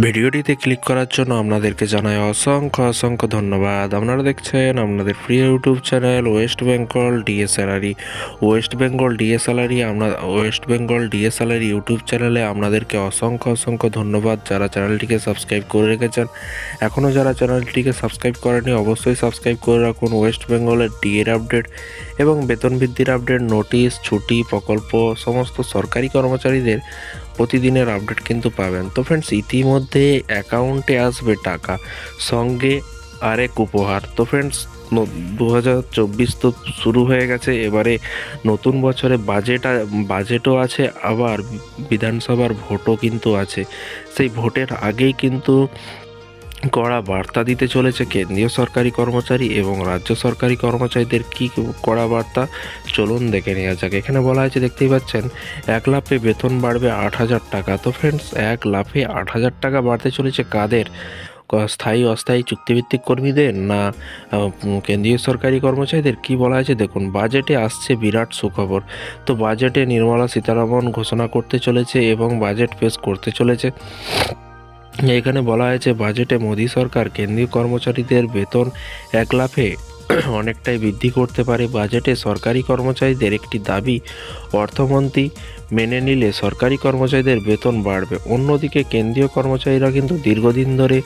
ভিডিওটিতে ক্লিক করার জন্য আপনাদেরকে জানাই অসংখ্য ধন্যবাদ। আপনারা দেখছেন আপনাদের প্রিয় ইউটিউব চ্যানেল ওয়েস্ট বেঙ্গল ডিএসএলআরই। ওয়েস্ট বেঙ্গল ডিএসএলআরই ইউটিউব চ্যানেলে আপনাদেরকে অসংখ্য ধন্যবাদ যারা চ্যানেলটিকে সাবস্ক্রাইব করে রেখেছেন। এখনও যারা চ্যানেলটিকে সাবস্ক্রাইব করেনি অবশ্যই সাবস্ক্রাইব করে রাখুন। ওয়েস্ট বেঙ্গলের ডিএর আপডেট এবং বেতন বৃদ্ধির আপডেট, নোটিশ, ছুটি, প্রকল্প, সমস্ত সরকারি কর্মচারীদের প্রতিদিনের আপডেট কিন্তু পাবেন। তো ফ্রেন্ডস, ইতিমধ্যে অ্যাকাউন্টে আসবে টাকা, সঙ্গে আরেক উপহার। তো ফ্রেন্ডস, 2024 তো শুরু হয়ে গেছে, এবারে নতুন বছরে বাজেটও আছে, আবার বিধানসভার ভোটও কিন্তু আছে। সেই ভোটের আগেই কিন্তু কড়া বার্তা দিতে চলেছে কেন্দ্রীয় সরকারি কর্মচারী এবং রাজ্য সরকারি কর্মচারীদের। কি কড়া বার্তা, চলুন দেখে নেওয়া যাক। এখানে বলা হয়েছে, দেখতেই পাচ্ছেন, 1 লাফে বেতন বাড়বে 8,000 টাকা। তো ফ্রেন্ডস, 1 লাফে 8,000 টাকা বাড়তে চলেছে কাদের? স্থায়ী অস্থায়ী চুক্তিভিত্তিক কর্মীদের না কেন্দ্রীয় সরকারি কর্মচারীদের? কি বলা হয়েছে দেখুন। বাজেটে আসছে বিরাট সুখবর। তো বাজেটে নির্মলা সীতারামন ঘোষণা করতে চলেছে এবং বাজেট পেশ করতে চলেছে। এখানে বলা হয়েছে, বাজেটে মোদী সরকার কেন্দ্রীয় কর্মচারীদের বেতন 1 লাফে অনেকটাই বৃদ্ধি করতে পারে। বাজেটে সরকারি কর্মচারীদের একটি দাবি অর্থমন্ত্রী মেনে নিলে সরকারি কর্মচারীদের বেতন বাড়বে। অন্যদিকে কেন্দ্রীয় কর্মচারীরা কিন্তু দীর্ঘদিন ধরে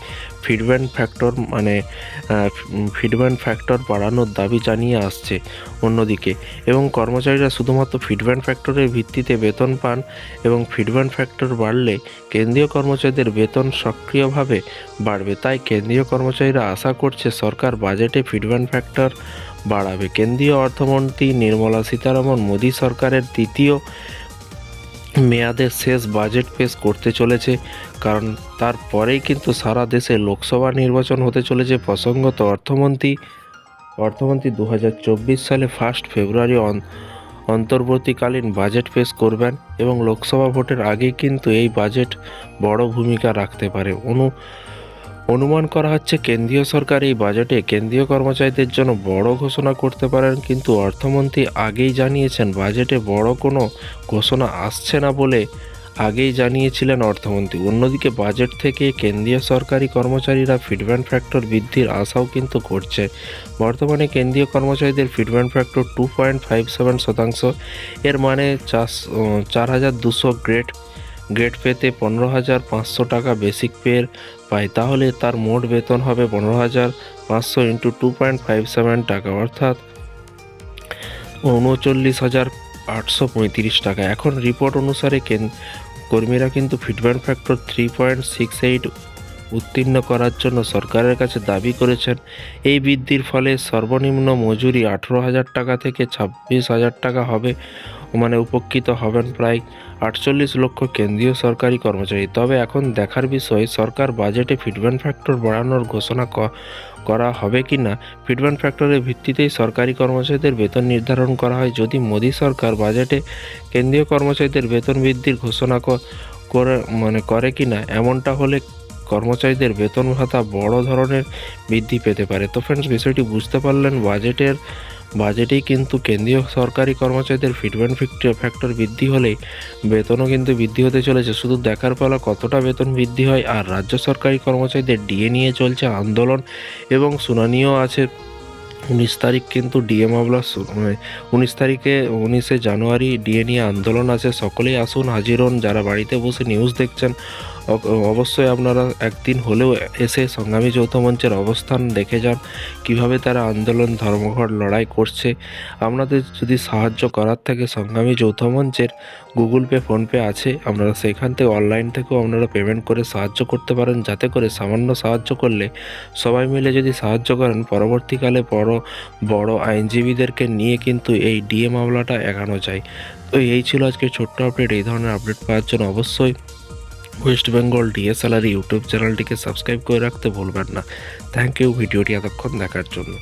ফিডব্যাক ফ্যাক্টর বাড়ানোর দাবি জানিয়ে আসছে অন্যদিকে, এবং কর্মচারীরা শুধুমাত্র ফিডব্যাক ফ্যাক্টরের ভিত্তিতে বেতন পান এবং ফিডব্যাক ফ্যাক্টর বাড়লে কেন্দ্রীয় কর্মচারীদের বেতন সক্রিয়ভাবে বাড়বে। তাই কেন্দ্রীয় কর্মচারীরা আশা করছে সরকার বাজেটে ফিডব্যাক ফ্যাক্টর বাড়াবে। কেন্দ্রীয় অর্থমন্ত্রী নির্মলা সীতারামন মোদী সরকারের দ্বিতীয় মেয়াদের শেষ বাজেট পেশ করতে চলেছে, কারণ তারপরেই কিন্তু সারা দেশে লোকসভা নির্বাচন হতে চলেছে। প্রসঙ্গত, অর্থমন্ত্রী 2024 সালে 1 ফেব্রুয়ারি অন্তর্বর্তীকালীন বাজেট পেশ করবেন এবং লোকসভা ভোটের আগেই কিন্তু এই বাজেট বড় ভূমিকা রাখতে পারে। অনুমান করা হচ্ছে কেন্দ্রীয় সরকার এই বাজেটে কেন্দ্রীয় কর্মচারীদের জন্য বড় ঘোষণা করতে পারেন, কিন্তু অর্থমন্ত্রী আগেই জানিয়েছেন বাজেটে বড় কোনো ঘোষণা আসছে না বলে আগেই জানিয়েছিলেন অর্থমন্ত্রী। অন্যদিকে বাজেট থেকে কেন্দ্রীয় সরকারি কর্মচারীরা ফিডব্যাক ফ্যাক্টর বৃদ্ধির আশাও কিন্তু করছে। বর্তমানে কেন্দ্রীয় কর্মচারীদের ফিডব্যাক ফ্যাক্টর 2.57%। এর মানে 4,200 গ্রেড পেতে 15,500 টাকা বেসিক পের পায়। তাহলে তার মোট বেতন হবে 15,500 ইন্টু 2.57 টাকা, অর্থাৎ 39,835 টাকা। এখন রিপোর্ট অনুসারে কর্মীরা কিন্তু ফিডব্যাক ফ্যাক্টর 3.68 উত্তীর্ণ করার জন্য সরকারের কাছে দাবি করেছেন। এই বৃদ্ধির ফলে সর্বনিম্ন মজুরি 18,000 টাকা থেকে 26,000 টাকা হবে, উপকৃত হবেন প্রায় 48 লক্ষ কেন্দ্রীয় সরকারি কর্মচারী। তবে এখন দেখার বিষয়, সরকার বাজেটে ফিডব্যাক ফ্যাক্টর বাড়ানোর ঘোষণা করা হবে কি না। ফিডব্যাক ফ্যাক্টরের ভিত্তিতেই সরকারি কর্মচারীদের বেতন নির্ধারণ করা হয়। যদি মোদী সরকার বাজেটে কেন্দ্রীয় কর্মচারীদের বেতন বৃদ্ধির ঘোষণা করে কি না, এমনটা হলে কর্মচারীদের বেতন ভাতা বড় ধরনের বৃদ্ধি পেতে পারে। তো ফ্রেন্ডস, বিষয়টি বুঝতে পারলেন। বাজেটেই কিন্তু কেন্দ্রীয় সরকারি কর্মচারীদের ফিডব্যাক ফ্যাক্টর বৃদ্ধি হলেই বেতনও কিন্তু বৃদ্ধি হতে চলেছে। শুধু দেখার পালা কতটা বেতন বৃদ্ধি হয়। আর রাজ্য সরকারি কর্মচারীদের ডিএ নিয়ে চলছে আন্দোলন এবং শুনানিও আছে। 19 তারিখ কিন্তু ডিএ মামলা 19 জানুয়ারি ডিএ নিয়ে আন্দোলন আছে। সকলেই আসুন, হাজির হন। যারা বাড়িতে বসে নিউজ দেখছেন অবশ্যই আপনারা একদিন হলেও এসে সংগ্রামী যৌথ মঞ্চের অবস্থান দেখে যান, কিভাবে তারা আন্দোলন ধর্মঘট লড়াই করছে। আপনাদের যদি সাহায্য করার থাকে, সংগ্রামী যৌথ মঞ্চের গুগল পে, ফোনপে আছে, আপনারা সেখান থেকে অনলাইন থেকেও আপনারা পেমেন্ট করে সাহায্য করতে পারেন, যাতে করে সামান্য সাহায্য করলে সবাই মিলে যদি সাহায্য করেন, পরবর্তীকালে বড় আইনজীবীদেরকে নিয়ে কিন্তু এই ডিএ মামলাটা এড়ানো যায়। তো এই ছিল আজকে ছোট্ট আপডেট। এই ধরনের আপডেট পাওয়ার জন্য অবশ্যই ওয়েস্ট বেঙ্গল ডিএসএলআর ইউটিউব চ্যানেলটিকে সাবস্ক্রাইব করে রাখতে ভুলবেন না। থ্যাংক ইউ ভিডিওটি এতক্ষণ দেখার জন্য।